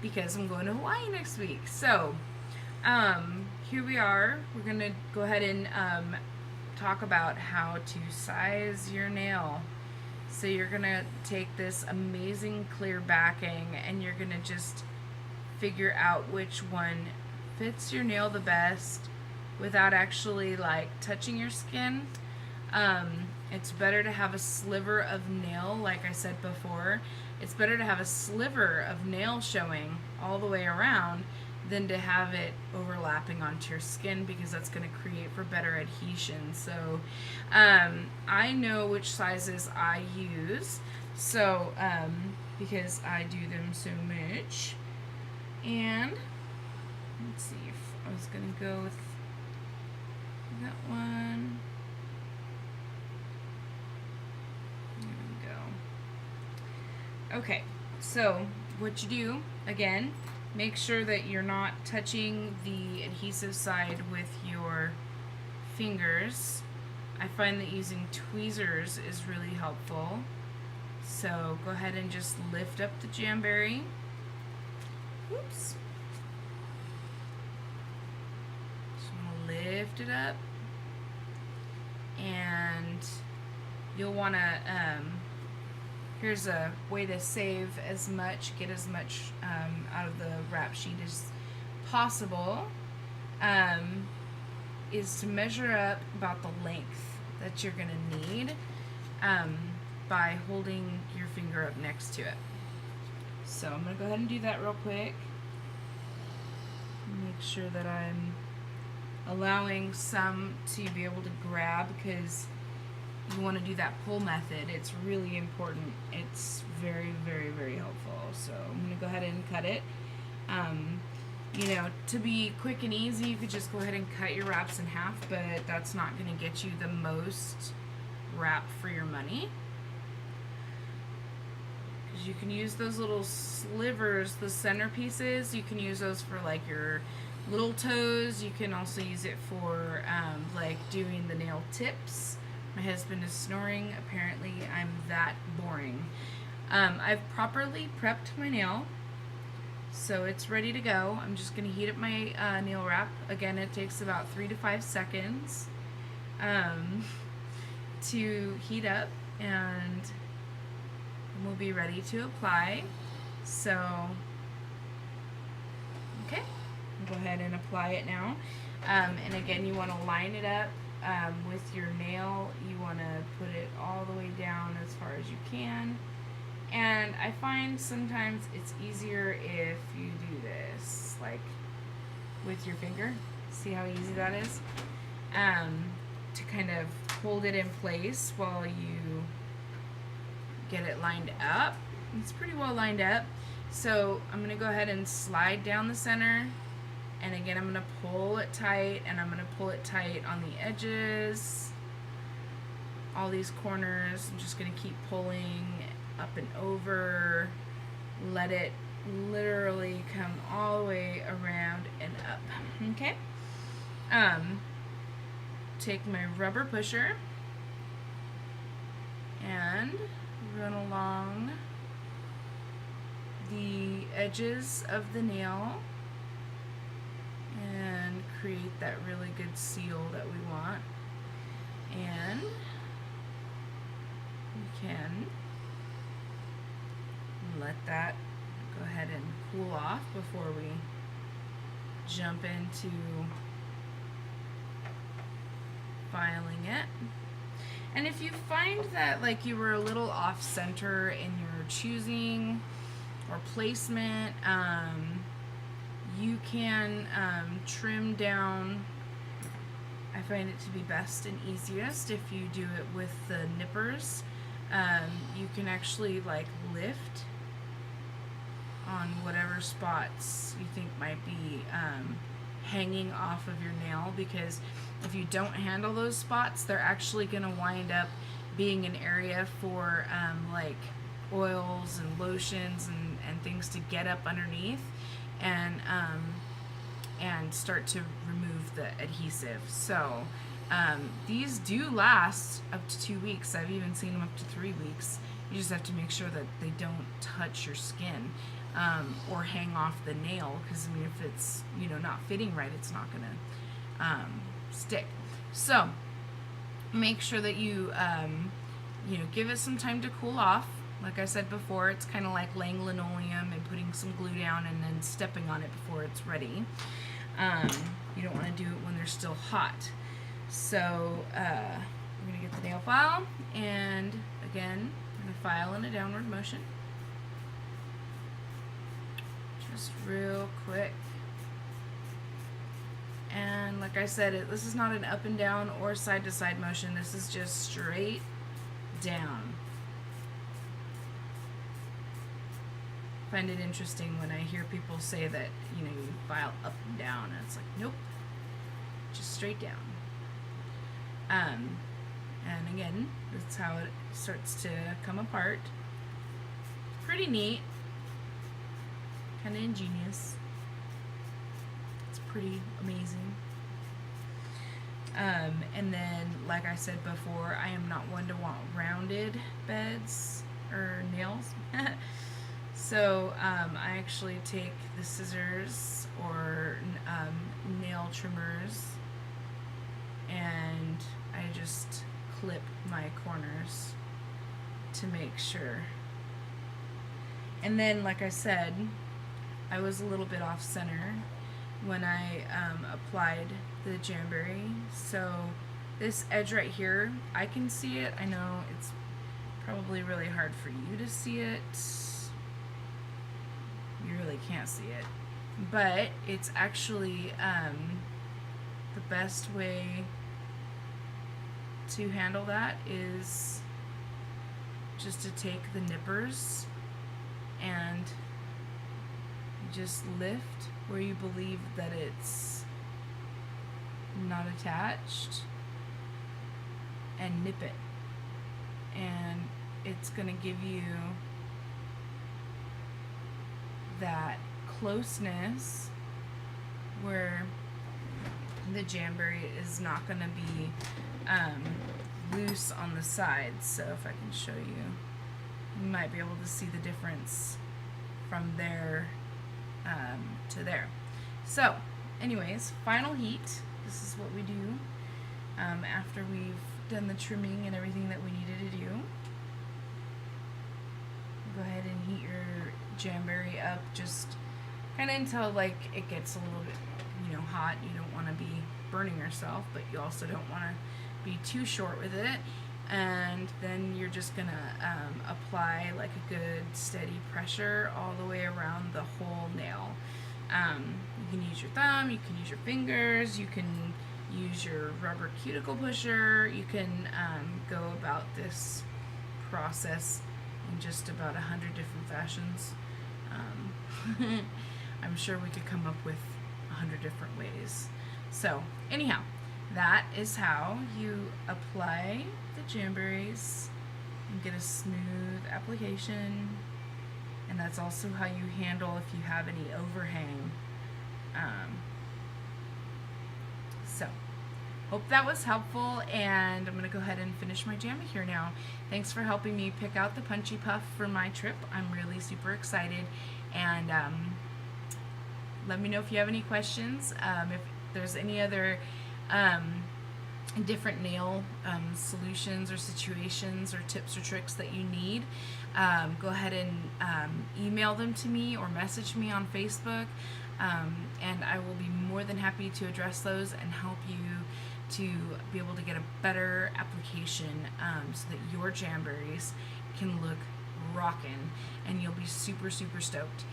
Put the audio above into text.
because I'm going to Hawaii next week. So, here we are. We're going to go ahead and talk about how to size your nail. So you're going to take this amazing clear backing and you're going to just figure out which one fits your nail the best without actually like touching your skin. It's better to have a sliver of nail, like I said before. It's better to have a sliver of nail showing all the way around than to have it overlapping onto your skin, because that's going to create for better adhesion. So I know which sizes I use, so because I do them so much. And let's see if I was going to go with that one. Okay, so what you do, again, make sure that you're not touching the adhesive side with your fingers. I find that using tweezers is really helpful. So go ahead and just lift up the Jamberry. Oops. Just want to lift it up. And you'll want to here's a way to save as much, get as much out of the wrap sheet as possible, is to measure up about the length that you're going to need by holding your finger up next to it. So I'm going to go ahead and do that real quick. Make sure that I'm allowing some to be able to grab, because you want to do that pull method. It's really important. It's very, very, very helpful. So I'm going to go ahead and cut it. You know, to be quick and easy, you could just go ahead and cut your wraps in half, but that's not going to get you the most wrap for your money. Because you can use those little slivers, the center pieces, you can use those for like your little toes. You can also use it for like doing the nail tips. My husband is snoring. Apparently, I'm that boring. I've properly prepped my nail, so it's ready to go. I'm just going to heat up my nail wrap. Again, it takes about 3 to 5 seconds to heat up, and we'll be ready to apply. So, okay, I'll go ahead and apply it now. And again, you want to line it up. With your nail, you want to put it all the way down as far as you can. And I find sometimes it's easier if you do this, like with your finger. See how easy that is? To kind of hold it in place while you get it lined up. It's pretty well lined up. So I'm going to go ahead and slide down the center. And again, I'm going to pull it tight, and I'm going to pull it tight on the edges, all these corners. I'm just going to keep pulling up and over. Let it literally come all the way around and up. Okay? Take my rubber pusher and run along the edges of the nail and create that really good seal that we want. And we can let that go ahead and cool off before we jump into filing it. And if you find that like you were a little off center in your choosing or placement, you can trim down. I find it to be best and easiest if you do it with the nippers. You can actually like lift on whatever spots you think might be hanging off of your nail, because if you don't handle those spots, they're actually going to wind up being an area for like oils and lotions and things to get up underneath and start to remove the adhesive. So these do last up to 2 weeks. I've even seen them up to 3 weeks. You just have to make sure that they don't touch your skin. or hang off the nail, because I mean, if it's, you know, not fitting right, it's not going to stick. So make sure that you you know, give it some time to cool off. Like I said before, it's kind of like laying linoleum and putting some glue down and then stepping on it before it's ready. You don't want to do it when they're still hot. So we're going to get the nail file, and again, I'm going to file in a downward motion. Just real quick. And like I said, this is not an up and down or side to side motion. This is just straight down. Find it interesting when I hear people say that, you know, you file up and down, and it's like, nope, just straight down. And again, that's how it starts to come apart. Pretty neat, kind of ingenious. It's pretty amazing. And then, like I said before, I am not one to want rounded beds or nails. So I actually take the scissors or nail trimmers, and I just clip my corners to make sure. And then, like I said, I was a little bit off center when I applied the Jamberry. So this edge right here, I can see it. I know it's probably really hard for you to see it. You really can't see it, but it's actually the best way to handle that is just to take the nippers and just lift where you believe that it's not attached and nip it, and it's gonna give you that closeness where the Jamberry is not going to be loose on the sides. So if I can show you, you might be able to see the difference from there to there. So anyways, final heat. This is what we do after we've done the trimming and everything that we needed to do. Go ahead and heat your Jamberry up just kind of until like it gets a little bit, you know, hot. You don't want to be burning yourself, but you also don't want to be too short with it. And then you're just gonna apply like a good steady pressure all the way around the whole nail. You can use your thumb, you can use your fingers, you can use your rubber cuticle pusher. You can go about this process in just about 100 different fashions. I'm sure we could come up with 100 different ways. So anyhow, that is how you apply the Jamberries and get a smooth application. And that's also how you handle if you have any overhang. So hope that was helpful, and I'm going to go ahead and finish my jammy here now. Thanks for helping me pick out the punchy puff for my trip. I'm really super excited, and let me know if you have any questions. If there's any other different nail solutions or situations or tips or tricks that you need, go ahead and email them to me or message me on Facebook, and I will be more than happy to address those and help you to be able to get a better application so that your Jamberries can look rockin', and you'll be super, super stoked.